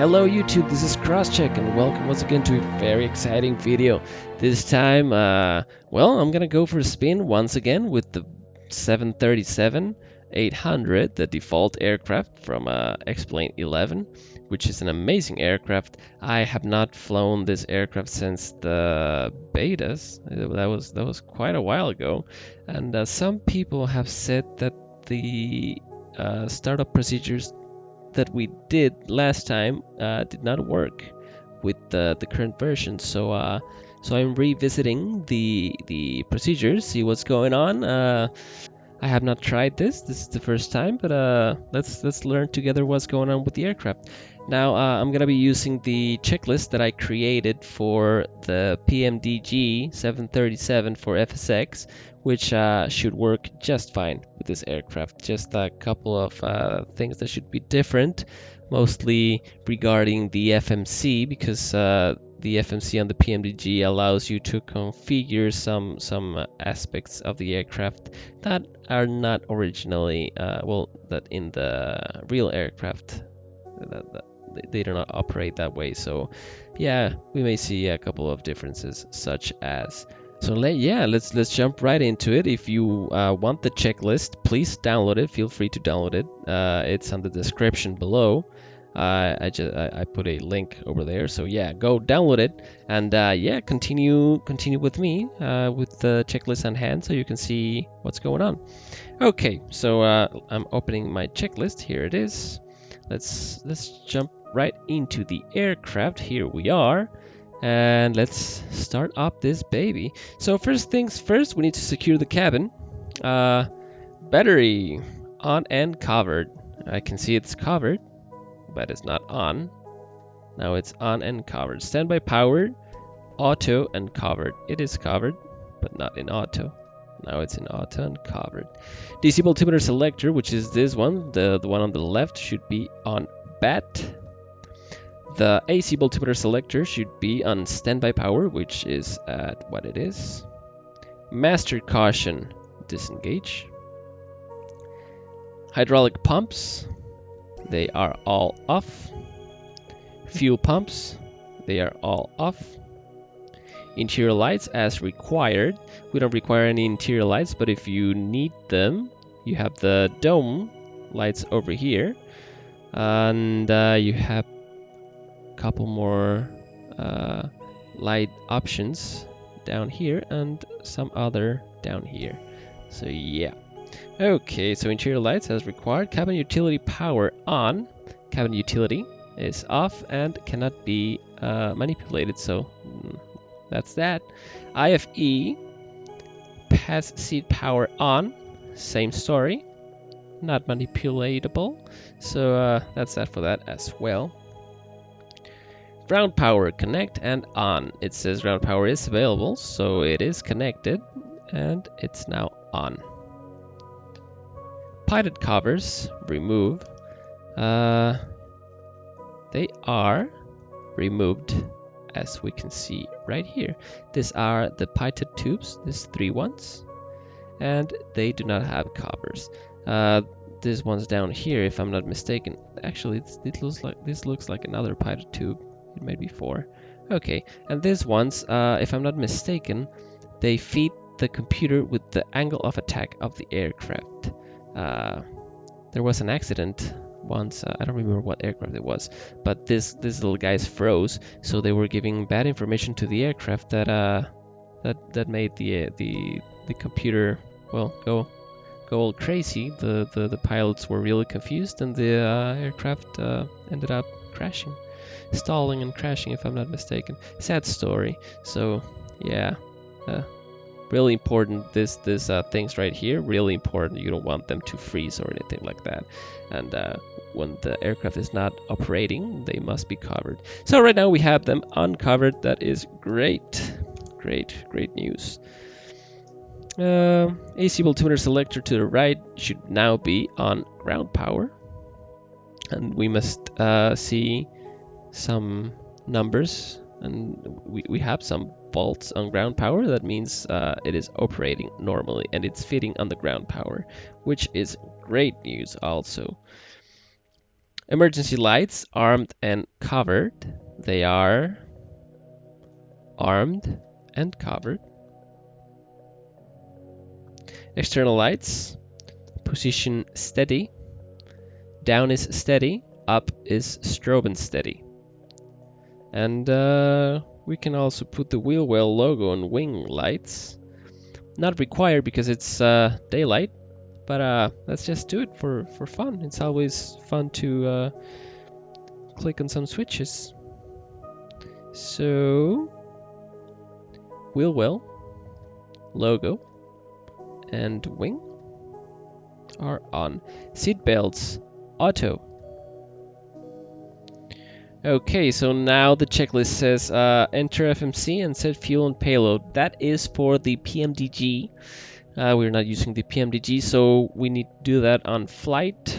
Hello YouTube, this is Crosscheck and welcome once again to a very exciting video. This time, well, I'm gonna go for a spin once again with the 737-800, the default aircraft from X-Plane 11, which is an amazing aircraft. I have not flown this aircraft since the betas. That was quite a while ago, and some people have said that the startup procedures that we did last time did not work with the current version. So I'm revisiting the procedures, see what's going on. I have not tried this. This is the first time, but let's learn together what's going on with the aircraft. Now I'm gonna be using the checklist that I created for the PMDG 737 for FSX, which should work just fine with this aircraft. Just a couple of things that should be different, mostly regarding the FMC, because the FMC on the PMDG allows you to configure some aspects of the aircraft that are not originally, that in the real aircraft, they do not operate that way. So yeah, we may see a couple of differences, such as. So let's jump right into it. If you want the checklist, please download it. Feel free to download it. It's on the description below. I put a link over there, so yeah, go download it, and yeah, continue with me with the checklist on hand so you can see what's going on. Okay, so I'm opening my checklist. Here it is. Let's jump right into the aircraft. Here we are, and let's start up this baby. So first things first, we need to secure the cabin. Battery on and covered. I can see it's covered, but it's not on. Now it's on and covered. Standby power, auto, and covered. It is covered, but not in auto. Now it's in auto and covered. DC multimeter selector, which is this one, the one on the left, should be on BAT. The AC multimeter selector should be on standby power, which is at what it is. Master caution, disengage. Hydraulic pumps, they are all off. Fuel pumps, they are all off. Interior lights as required. We don't require any interior lights, but if you need them, you have the dome lights over here, and you have a couple more light options down here and some other down here. So yeah. Okay, so interior lights as required. Cabin utility power on. Cabin utility is off and cannot be manipulated, so that's that. IFE, pass seat power on, same story, not manipulatable, so that's that for that as well. Ground power, connect and on. It says ground power is available, so it is connected and it's now on. Pilot covers, remove. They are removed, as we can see right here. These are the pitot tubes, these three ones, and they do not have covers. This one's down here, if I'm not mistaken. Actually, this looks like another pitot tube. It may be four. Okay, and these ones, if I'm not mistaken, they feed the computer with the angle of attack of the aircraft. There was an accident once, I don't remember what aircraft it was, but these little guys froze, so they were giving bad information to the aircraft that made the computer, well, go all crazy. The pilots were really confused, and the aircraft ended up crashing, stalling and crashing, if I'm not mistaken. Sad story. So yeah, really important, this things right here, really important. You don't want them to freeze or anything like that, and when the aircraft is not operating, they must be covered. So right now we have them uncovered. That is great news. AC multimeter selector to the right should now be on ground power, and we must see some numbers, and we have some volts on ground power. That means it is operating normally and it's fitting on the ground power, which is great news also. Emergency lights, armed and covered. They are armed and covered. External lights, position steady. Down is steady, up is strobe and steady. And we can also put the wheel well logo on wing lights. Not required because it's daylight, but let's just do it for fun. It's always fun to click on some switches. So, wheel well, logo, and wing are on. Seat belts, auto. Okay, so now the checklist says enter FMC and set fuel and payload. That is for the PMDG. We're not using the PMDG, so we need to do that on flight,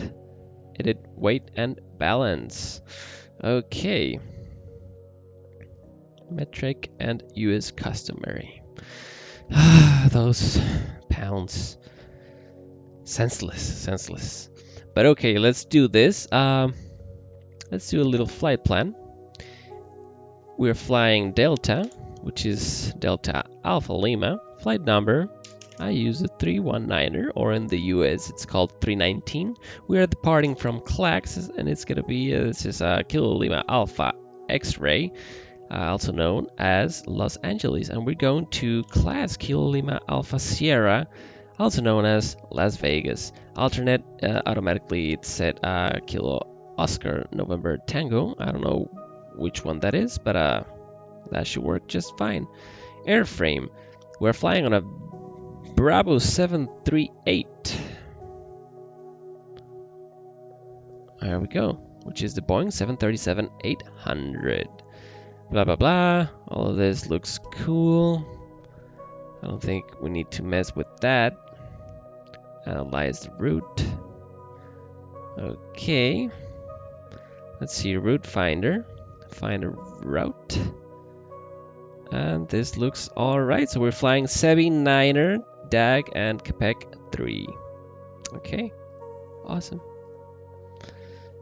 edit, weight, and balance. Okay. Metric and US customary. Those pounds. Senseless. But okay, let's do this. Let's do a little flight plan. We're flying Delta, which is Delta Alpha Lima. Flight number, I use a 319er, or in the US it's called 319. We are departing from CLAX, and it's gonna be this is Kilo Lima Alpha X-Ray, also known as Los Angeles, and we're going to class Kilo Lima Alpha Sierra, also known as Las Vegas. Alternate, automatically it's set Kilo Oscar November Tango. I don't know which one that is, but that should work just fine. Airframe, we're flying on a Bravo 738. There we go, which is the Boeing 737-800. Blah blah blah, all of this looks cool. I don't think we need to mess with that. Analyze the route. Okay, let's see, route finder. Find a route. And this looks alright. So we're flying Sebi 9er, DAG, and Capec 3. Okay, awesome.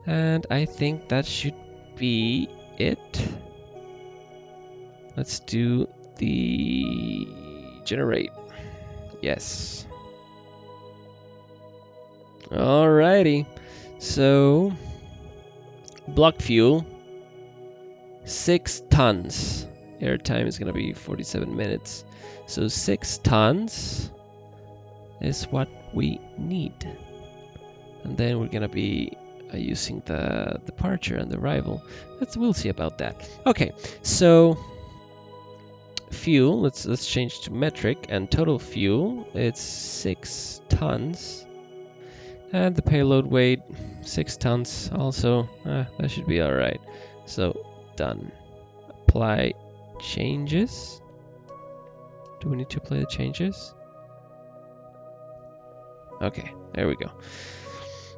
And I think that should be it. Let's do the generate. Yes. Alrighty. So, blocked fuel, 6 tons. Airtime is going to be 47 minutes. So 6 tons is what we need. And then we're going to be using the departure and the arrival. We'll see about that. Okay, so fuel, let's change to metric, and total fuel, it's 6 tons. And the payload weight, 6 tons also. That should be alright. So, done. Apply changes. Do we need to apply the changes? Okay, there we go.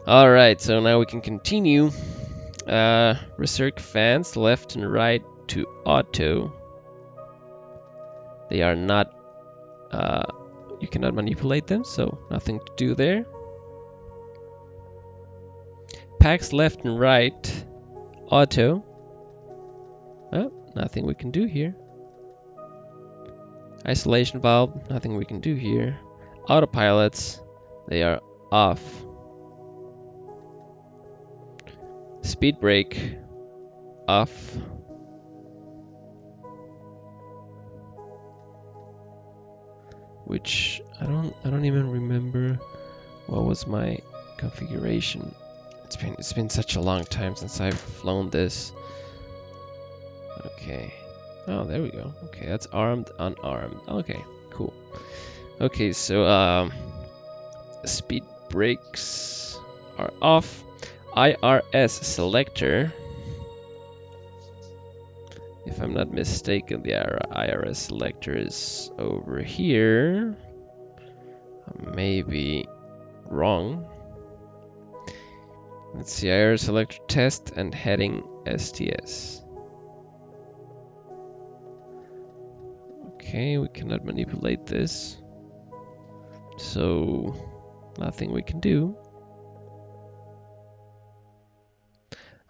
Alright, so now we can continue. Recirc fans left and right to auto. They are not, you cannot manipulate them, so nothing to do there. Packs left and right, auto. Oh, nothing we can do here. Isolation valve, nothing we can do here. Autopilots, they are off. Speed brake, off. Which I don't even remember what was my configuration. It's been such a long time since I've flown this. Okay. Oh, there we go. Okay, that's armed, unarmed. Okay, cool. Okay, so speed brakes are off. IRS selector. If I'm not mistaken, the IRS selector is over here. I may be wrong. Let's see, IRS selector test and heading STS. Okay, we cannot manipulate this. So, nothing we can do.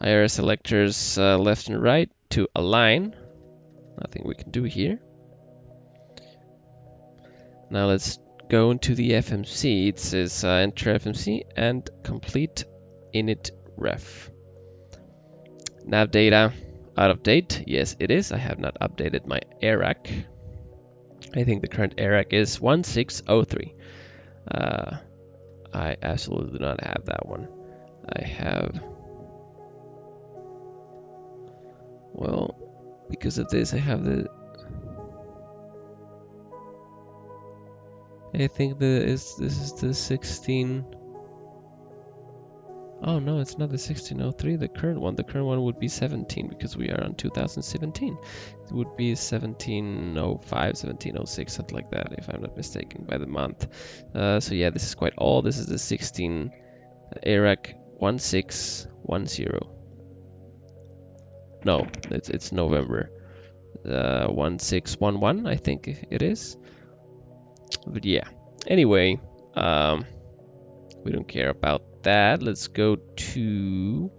IR selectors left and right to align. Nothing we can do here. Now let's go into the FMC. It says enter FMC and complete init ref. Nav data out of date. Yes, it is. I have not updated my ARAC. I think the current ARAC is 1603. I absolutely do not have that one. I have, well, because of this, I have the, I think this is the 16. Oh no, it's not the 1603, the current one. The current one would be 17 because we are on 2017. It would be 1705, 1706, something like that, if I'm not mistaken, by the month. So yeah, this is quite old. This is the 16 ARAC 1610. No, it's November. 1611, I think it is. But yeah, anyway, we don't care about that. Let's go to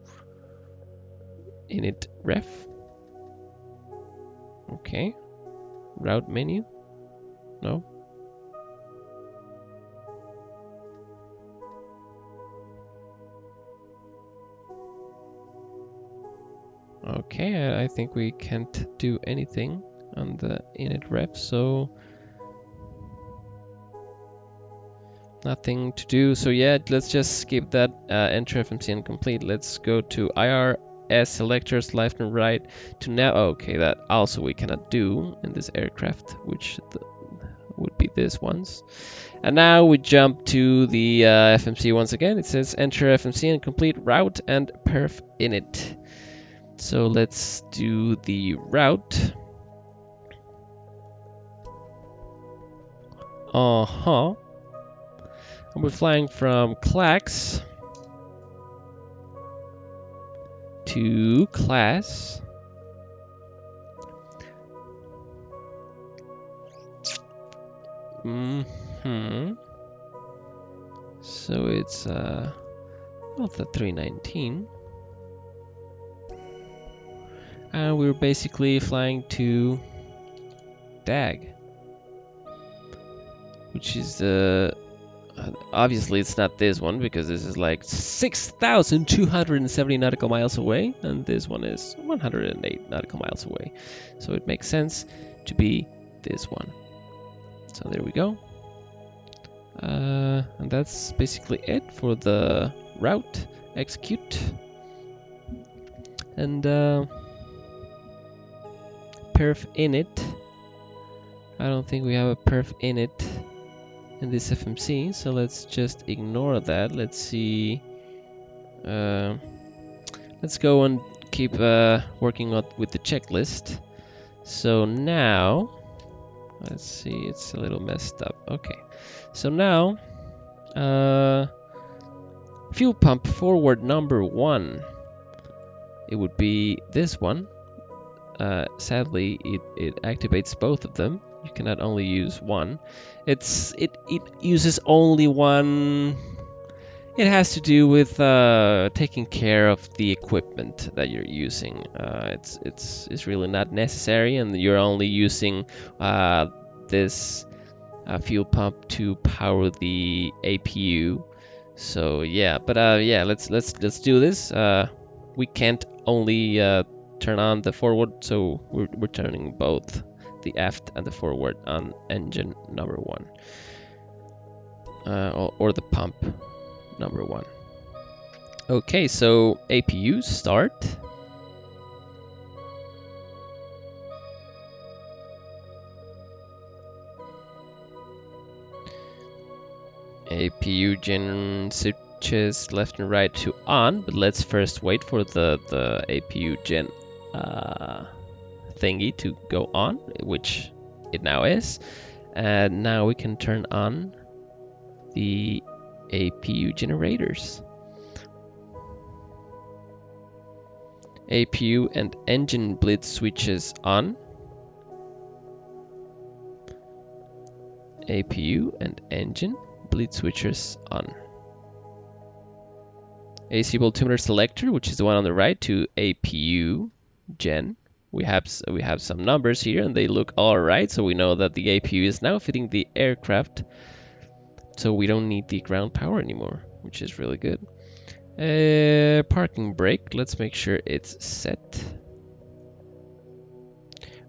init ref. Okay, route menu. No. Okay, I think we can't do anything on the init ref, so nothing to do. So yeah, let's just skip that enter FMC and complete. Let's go to IRS selectors left and right to now. Okay, that also we cannot do in this aircraft, which would be this ones. And now we jump to the FMC once again. It says enter FMC and complete route and perf init. So let's do the route. And we're flying from Clax to class. So it's not the 319. And we're basically flying to DAG, which is obviously it's not this one because this is like 6,270 nautical miles away, and this one is 108 nautical miles away. So it makes sense to be this one. So there we go. And that's basically it for the route. Execute. And perf init. I don't think we have a perf init in this FMC, so let's just ignore that. Let's see. Let's go and keep working with the checklist. So now, let's see, it's a little messed up. Okay, so now, fuel pump forward number 1. It would be this one. Sadly, it activates both of them. You cannot only use one. It uses only one. It has to do with taking care of the equipment that you're using. It's really not necessary, and you're only using this fuel pump to power the APU. So yeah, but yeah, let's do this. We can't only turn on the forward, so we're turning both the aft and the forward on engine number 1, or the pump number 1. Okay, so APU start. APU gen switches left and right to on, but let's first wait for the APU gen thingy to go on, which it now is. And now we can turn on the APU generators. APU and engine blitz switches on. APU and engine blitz switches on. AC voltmeter selector, which is the one on the right, to APU gen. We have some numbers here, and they look all right, so we know that the APU is now fitting the aircraft, so we don't need the ground power anymore, which is really good. Parking brake, let's make sure it's set.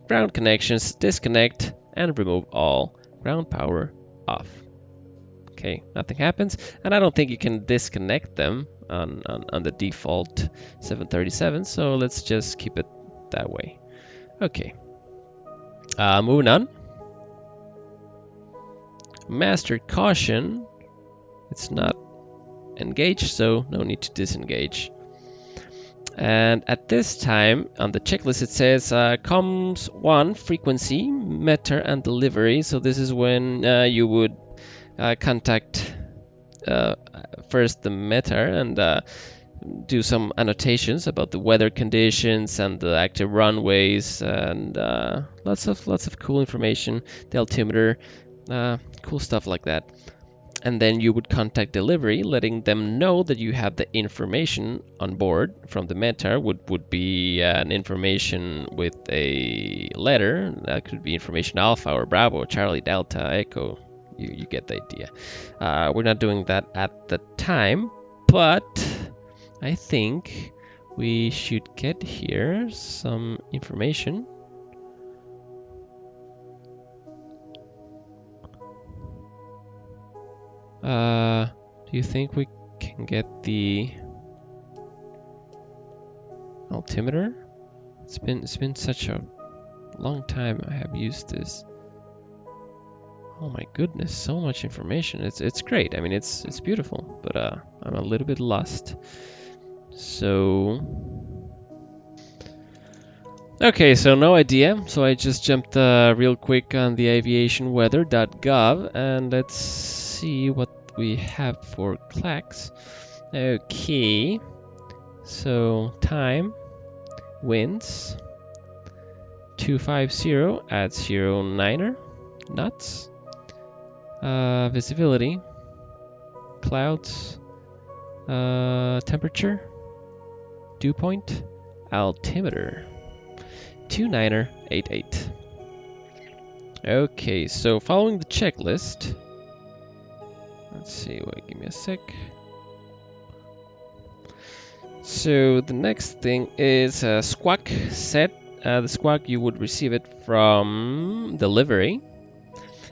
Ground connections, disconnect, and remove all. Ground power off. Okay, nothing happens, and I don't think you can disconnect them on the default 737, so let's just keep it that way. Okay, moving on. Master caution, it's not engaged, so no need to disengage. And at this time on the checklist it says comms 1 frequency, meter, and delivery. So this is when you would contact first the meter and do some annotations about the weather conditions and the active runways and lots of cool information, the altimeter, cool stuff like that. And then you would contact delivery, letting them know that you have the information on board from the meter. Would be an information with a letter. That could be information Alpha or Bravo, Charlie, Delta, Echo. You get the idea. We're not doing that at the time, but I think we should get here some information. Do you think we can get the altimeter? It's been such a long time I have used this. Oh my goodness, so much information. It's great. I mean, it's beautiful, but I'm a little bit lost. So okay, so no idea. So I just jumped real quick on the aviationweather.gov and let's see what we have for clacks. Okay, so time, winds, 250 at 09er knots, visibility, clouds, temperature, dew point, altimeter, 29er88. Okay, so following the checklist, let's see, wait, give me a sec. So the next thing is squawk set. The squawk, you would receive it from delivery.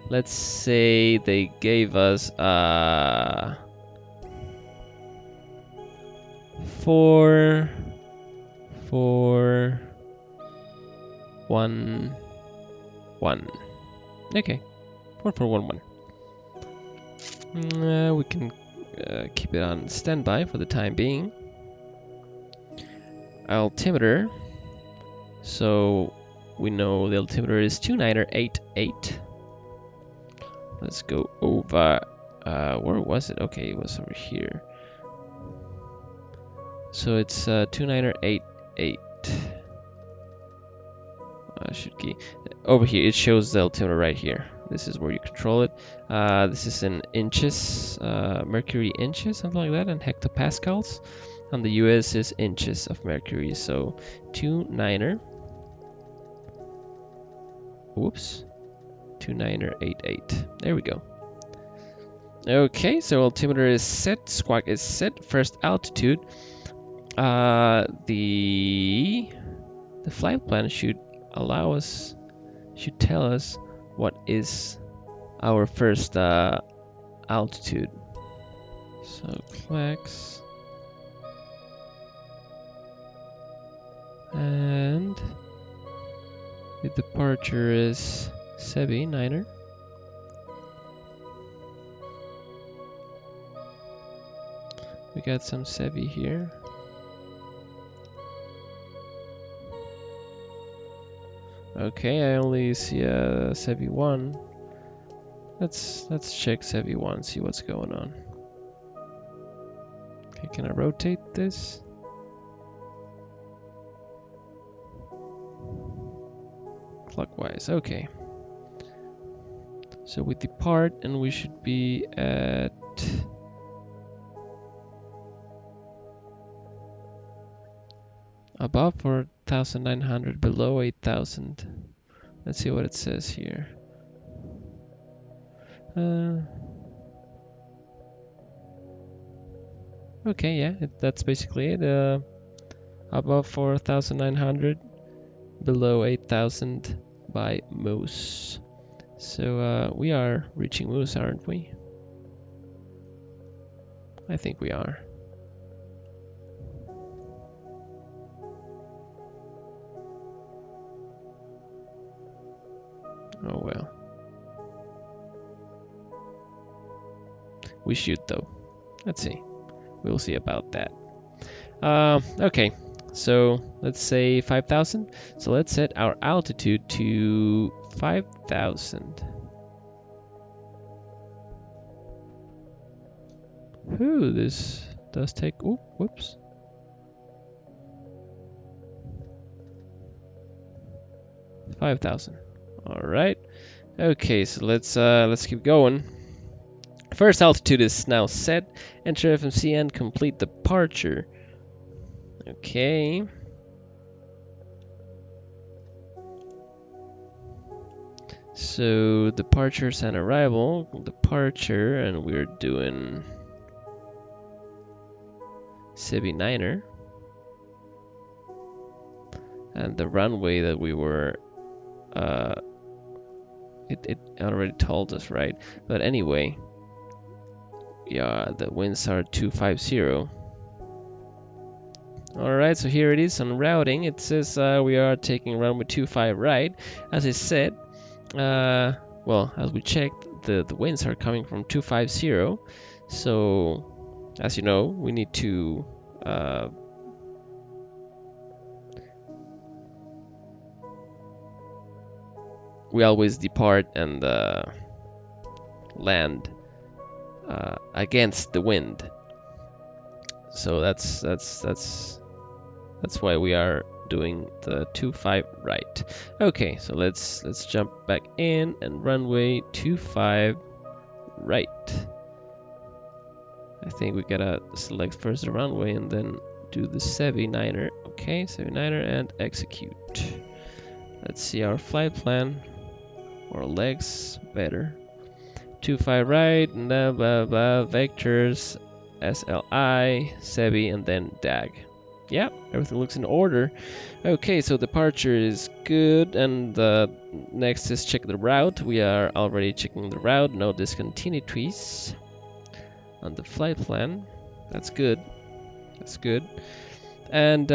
Let's say they gave us 4411. Okay, 4411. We can keep it on standby for the time being. Altimeter. So we know the altimeter is 29er88. Let's go over. Where was it? Okay, it was over here. So it's 29er88. Should key over here. It shows the altimeter right here. This is where you control it. This is in inches, mercury inches, something like that, and hectopascals. On the US is inches of mercury. So 29er. Whoops. 29er88. There we go. Okay, so altimeter is set, squawk is set. First altitude. The flight plan should tell us what is our first altitude. So clacks, and the departure is Sebi 9er. We got some Sebi here. Okay, I only see a Sebi 1. Let's check Sebi 1, see what's going on. Okay, can I rotate this? Clockwise, okay. So we depart and we should be at Above 4,900, below 8,000. Let's see what it says here. Okay, yeah, that's basically it. Above 4,900, below 8,000 by Moose. So we are reaching Moose, aren't we? I think we are. Oh well. We should though. Let's see. We'll see about that. Okay, so let's say 5,000. So let's set our altitude to 5,000. Ooh, this does take. Ooh, whoops. $5,000. All right. Okay, so let's keep going. First altitude is now set. Enter FMC and complete departure. Okay. So departures and arrival. Departure, and we're doing Civi Niner. And the runway that we were it already told us, right? But anyway, yeah, the winds are 250. Alright, so here it is on routing. It says we are taking runway 25 right. As I said, well, as we checked, the winds are coming from 250. So, as you know, we need to we always depart and land against the wind. So that's why we are doing the 25 right. Okay, so let's jump back in and runway 25 right. I think we gotta select first the runway and then do the Civi Niner. Okay, Civi Niner and execute. Let's see our flight plan. Or legs, better. 25 right, blah blah blah, vectors, SLI, Civi, and then DAG. Yeah, everything looks in order. Okay, so departure is good, and next is check the route. We are already checking the route, no discontinuities on the flight plan. That's good. That's good. And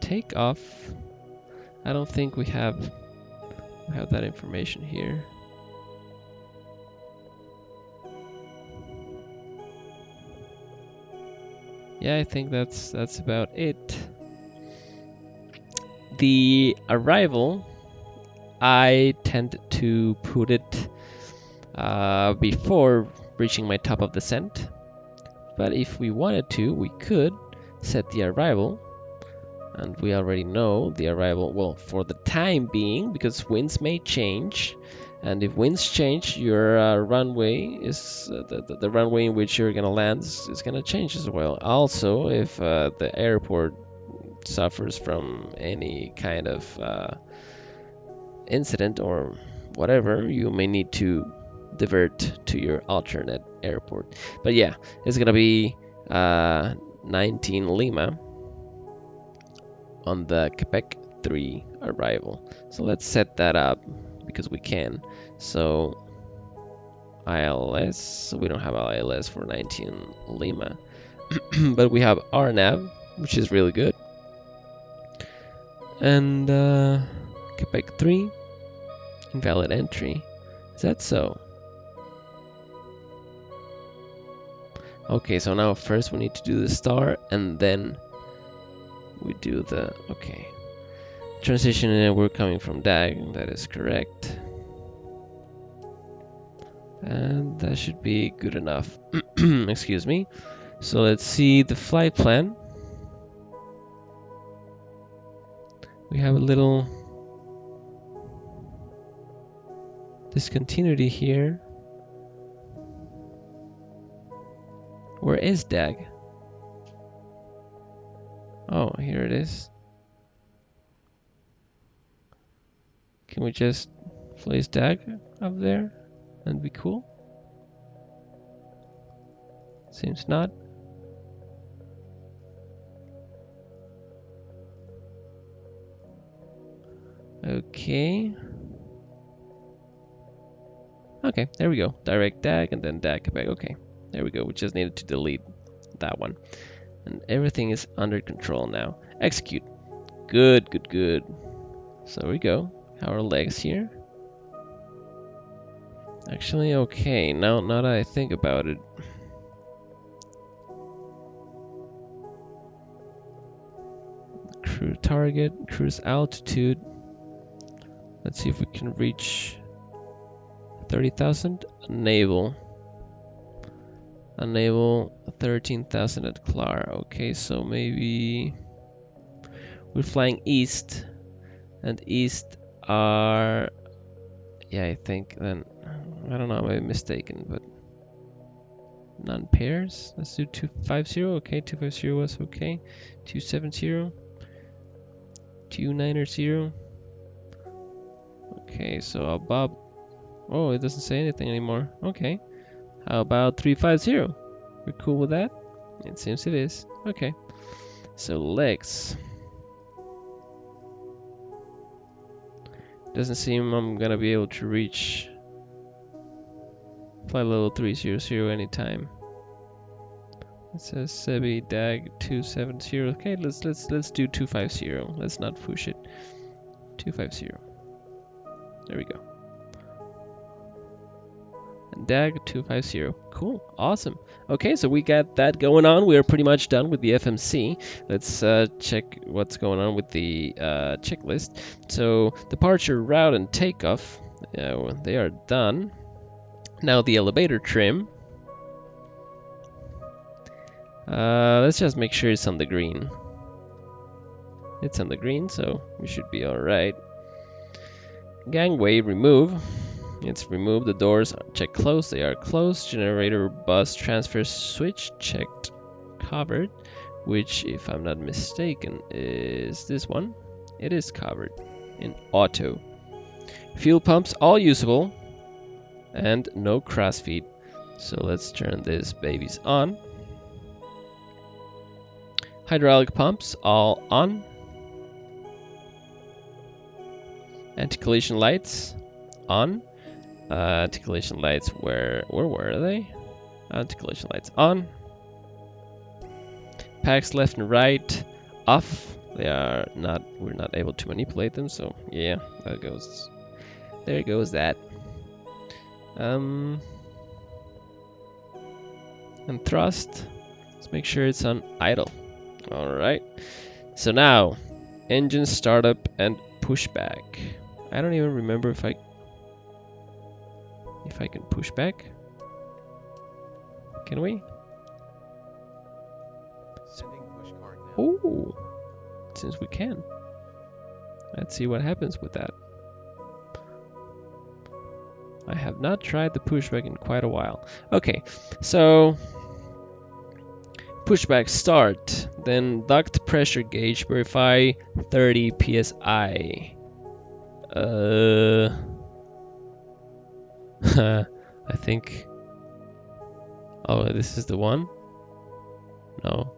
takeoff. I don't think we have that information here. Yeah, I think that's about it. The arrival, I tend to put it before reaching my top of descent. But if we wanted to, we could set the arrival. And we already know the arrival, well, for the time being, because winds may change. And if winds change, your runway is the runway in which you're gonna land is gonna change as well. Also, if the airport suffers from any kind of incident or whatever, you may need to divert to your alternate airport. But yeah, it's gonna be 19 Lima on the Quebec 3 arrival. So let's set that up because we can. So ILS, we don't have ILS for 19 Lima, but we have RNAV, which is really good. And Quebec 3, invalid entry. Is that so? Okay, so now first we need to do the star and then we do the, okay. Transition, and we're coming from DAG, that is correct. And that should be good enough. Excuse me. So let's see the flight plan. We have a little discontinuity here. Where is DAG? Oh, here it is. Can we just place DAG up there and be cool? Seems not. Okay. Okay, there we go. Direct DAG and then DAG back. Okay, there we go. We just needed to delete that one. And everything is under control now. Execute. Good, good, good. So there we go. Our legs here. Actually, okay. Now that I think about it. Cruise target, cruise altitude. Let's see if we can reach 30,000. Enable 13,000 at Clara. Okay, so maybe we're flying east, and east are, yeah, I think then, I don't know, I may be mistaken, but non-pairs. Let's do 250. Okay, 250 was okay. 270, 290. Okay, so above. Oh, it doesn't say anything anymore. Okay. How about 350? We're cool with that? It seems it is. Okay. So legs. Doesn't seem I'm gonna be able to reach flight level 300 anytime. It says Sebi DAG 270. Okay, let's do 250. Let's not push it. 250. There we go. DAG 250. Cool, awesome. Okay, so we got that going on. We are pretty much done with the FMC. Let's check what's going on with the checklist. So departure, route, and takeoff, they are done. Now the elevator trim. Let's just make sure it's on the green. It's on the green, so we should be all right. Gangway remove. It's removed. The doors check closed. They are closed. Generator bus transfer switch checked covered, which, if I'm not mistaken, is this one. It is covered in auto. Fuel pumps all usable and no crossfeed. So let's turn these babies on. Hydraulic pumps all on. Anti-collision lights on. Anti-collision lights, where were they? Anti-collision lights on. Packs left and right off. We're not able to manipulate them, so yeah, there goes that. And thrust, let's make sure it's on idle. Alright, so now engine startup and pushback. I don't even remember if I can push back. Can we? Oh, since we can. Let's see what happens with that. I have not tried the pushback in quite a while. Okay, so pushback start, then duct pressure gauge, verify 30 psi. I think. Oh, this is the one? No.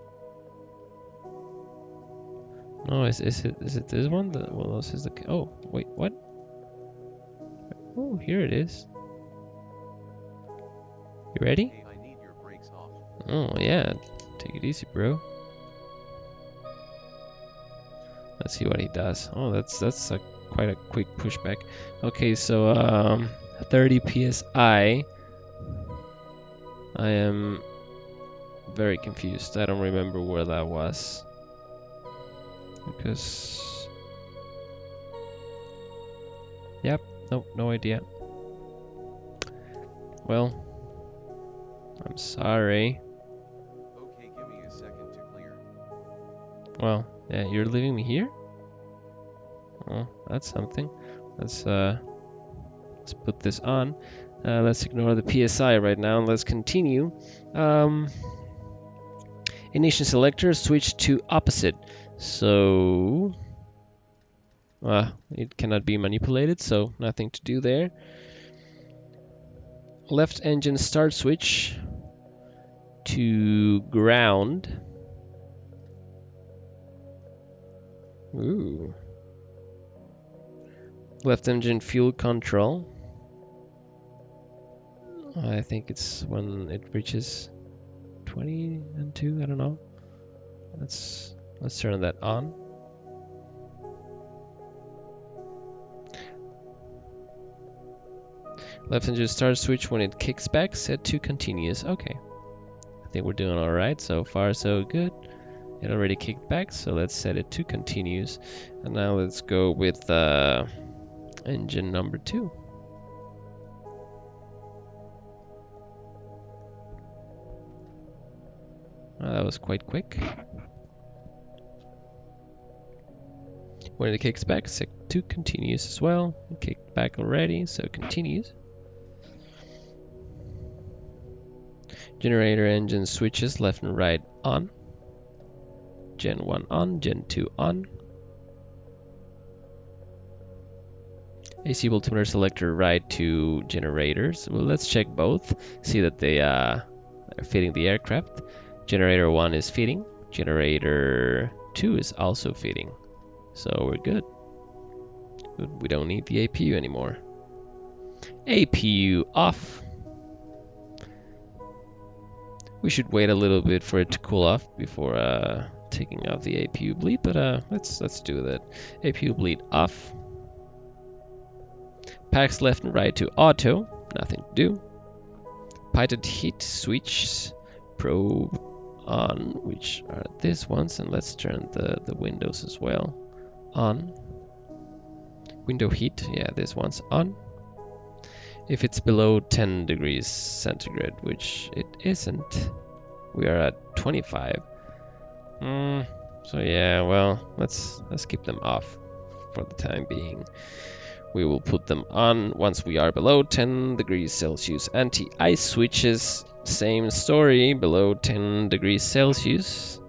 No, is it this one? Well, this is the. Oh, wait, what? Oh, here it is. You ready? Hey, I need your brakes off. Oh yeah, take it easy, bro. Let's see what he does. Oh, that's quite a quick pushback. Okay, so 30 psi. I am very confused. I don't remember where that was. Because... Yep, nope, no idea. Well, I'm sorry. Okay, give me a second to clear. Well, yeah, you're leaving me here? Oh, that's something. Let's put this on. Let's ignore the PSI right now and let's continue. Ignition selector switch to opposite. So it cannot be manipulated, so nothing to do there. Left engine start switch to ground. Ooh. Left engine fuel control. I think it's when it reaches 20 and 2, I don't know. Let's turn that on. Left engine start switch when it kicks back, set to continuous. Okay. I think we're doing alright. So far so good. It already kicked back, so let's set it to continuous. And now let's go with engine number 2. That was quite quick. When it kicks back, set to continuous as well. It kicked back already, so continues. Generator engine switches left and right on. Gen 1 on, Gen 2 on. AC voltmeter selector right to generators. Well, let's check both, see that they are fitting the aircraft. Generator 1 is fitting. Generator 2 is also fitting. So we're good. We don't need the APU anymore. APU off. We should wait a little bit for it to cool off before taking off the APU bleed, but let's do that. APU bleed off. Packs left and right to auto, nothing to do. Pitot heat switch probe on, which are these ones, and let's turn the windows as well on. Window heat, yeah, this one's on. If it's below 10 degrees centigrade, which it isn't, we are at 25. So yeah, well, let's keep them off for the time being. We will put them on once we are below 10 degrees Celsius. Anti-ice switches, same story, below 10 degrees Celsius.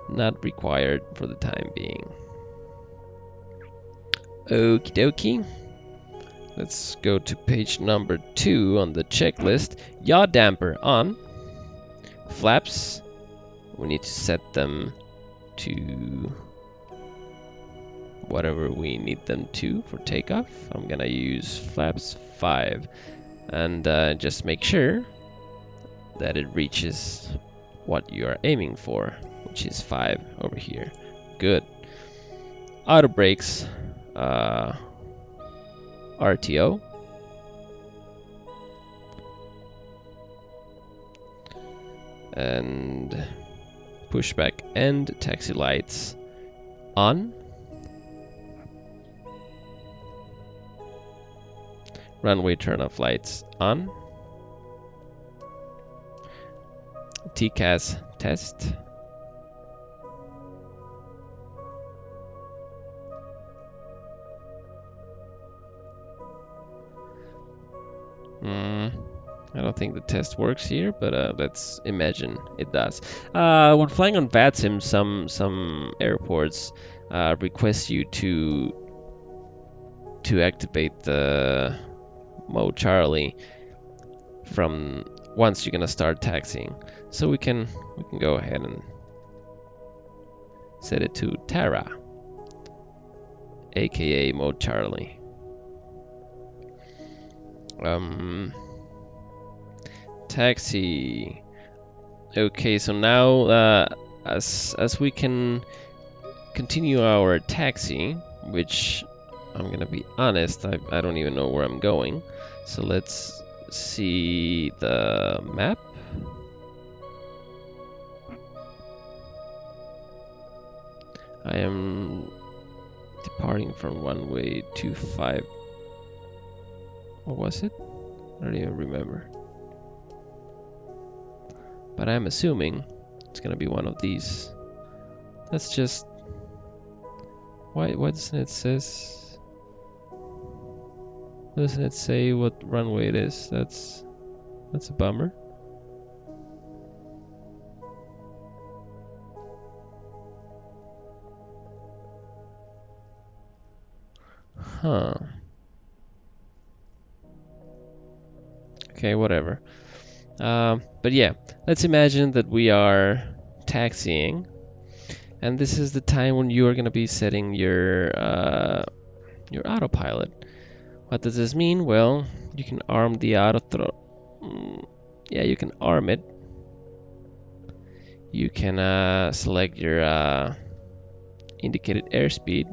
Not required for the time being. Okie dokie. Let's go to page number 2 on the checklist. Yaw damper on. Flaps, we need to set them to whatever we need them to for takeoff. I'm gonna use flaps 5 and just make sure that it reaches what you are aiming for, which is 5 over here. Good. Auto brakes, RTO. And pushback and taxi lights on. Runway turn-off lights on. TCAS test. I don't think the test works here, but let's imagine it does. When flying on VATSIM, some airports request you to activate the mode Charlie from once you're gonna start taxiing. So we can go ahead and set it to Tara, aka mode Charlie. Taxi. Okay, so now as we can continue our taxi, which I'm gonna be honest, I don't even know where I'm going. So let's see the map. I am departing from runway 25. What was it? I don't even remember. But I'm assuming it's gonna be one of these. Let's just... Why doesn't it says... Doesn't it say what runway it is? That's a bummer. Huh. Okay, whatever. But yeah, let's imagine that we are taxiing, and this is the time when you are going to be setting your autopilot. What does this mean? Well, you can arm the auto throttle. Yeah, you can arm it. You can select your indicated airspeed.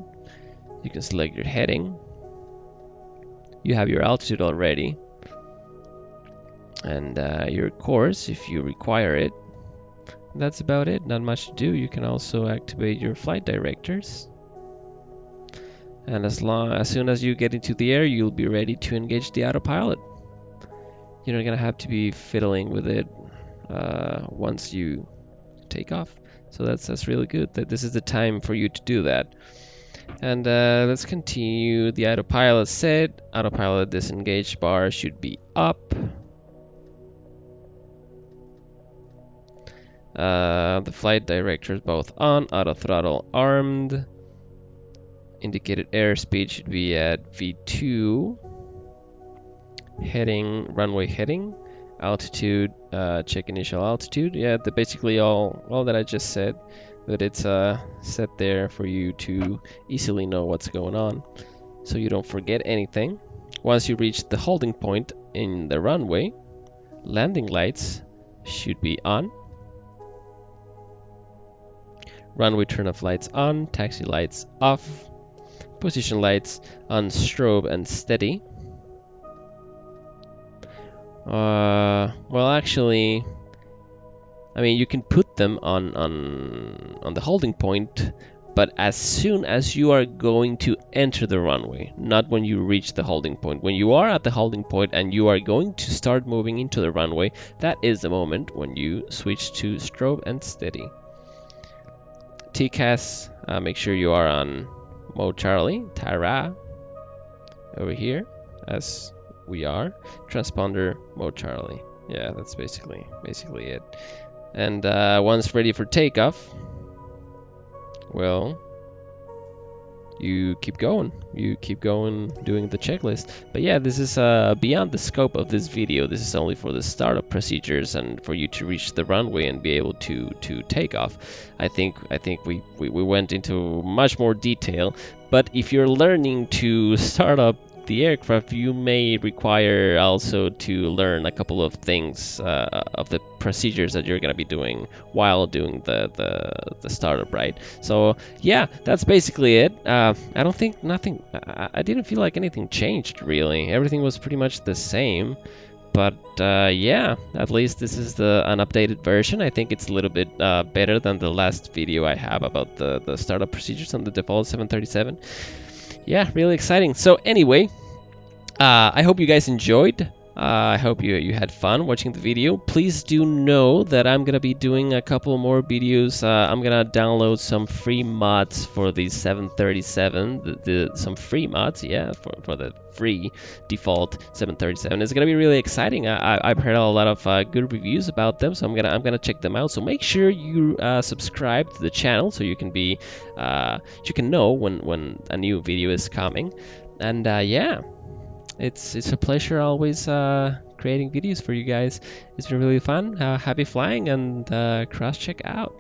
You can select your heading. You have your altitude already, and your course if you require it. That's about it. Not much to do. You can also activate your flight directors. And as soon as you get into the air, you'll be ready to engage the autopilot. You're not gonna have to be fiddling with it once you take off. So that's really good. That this is the time for you to do that. And let's continue. The autopilot set. Autopilot disengaged bar should be up. The flight directors both on. Auto throttle armed. Indicated airspeed should be at V2. Heading, runway heading. Altitude, check initial altitude. Yeah, basically all that I just said, but it's set there for you to easily know what's going on, so you don't forget anything. Once you reach the holding point in the runway, landing lights should be on. Runway turn-off lights on, taxi lights off. Position lights on strobe and steady. Well, actually, I mean, you can put them on the holding point, but as soon as you are going to enter the runway, not when you reach the holding point. When you are at the holding point and you are going to start moving into the runway, that is the moment when you switch to strobe and steady. TCAS, make sure you are on mode Charlie, Tara, over here, as we are. Transponder mode Charlie. Yeah, that's basically it. And once ready for takeoff, well, you keep going. You keep going doing the checklist. But yeah, this is beyond the scope of this video. This is only for the startup procedures and for you to reach the runway and be able to take off. I think we went into much more detail. But if you're learning to start up the aircraft, you may require also to learn a couple of things of the procedures that you're going to be doing while doing the startup, right? So yeah, that's basically it. I don't think I didn't feel like anything changed really. Everything was pretty much the same. But yeah, at least this is an updated version. I think it's a little bit better than the last video I have about the startup procedures on the default 737. Yeah, really exciting. So anyway, I hope you guys enjoyed. I hope you had fun watching the video. Please do know that I'm gonna be doing a couple more videos. I'm gonna download some free mods for the 737. Some free mods, yeah, for the free default 737. It's gonna be really exciting. I've heard a lot of good reviews about them, so I'm gonna check them out. So make sure you subscribe to the channel so you can be you can know when a new video is coming. And yeah. It's a pleasure always creating videos for you guys. It's been really fun. Happy flying and cross check out.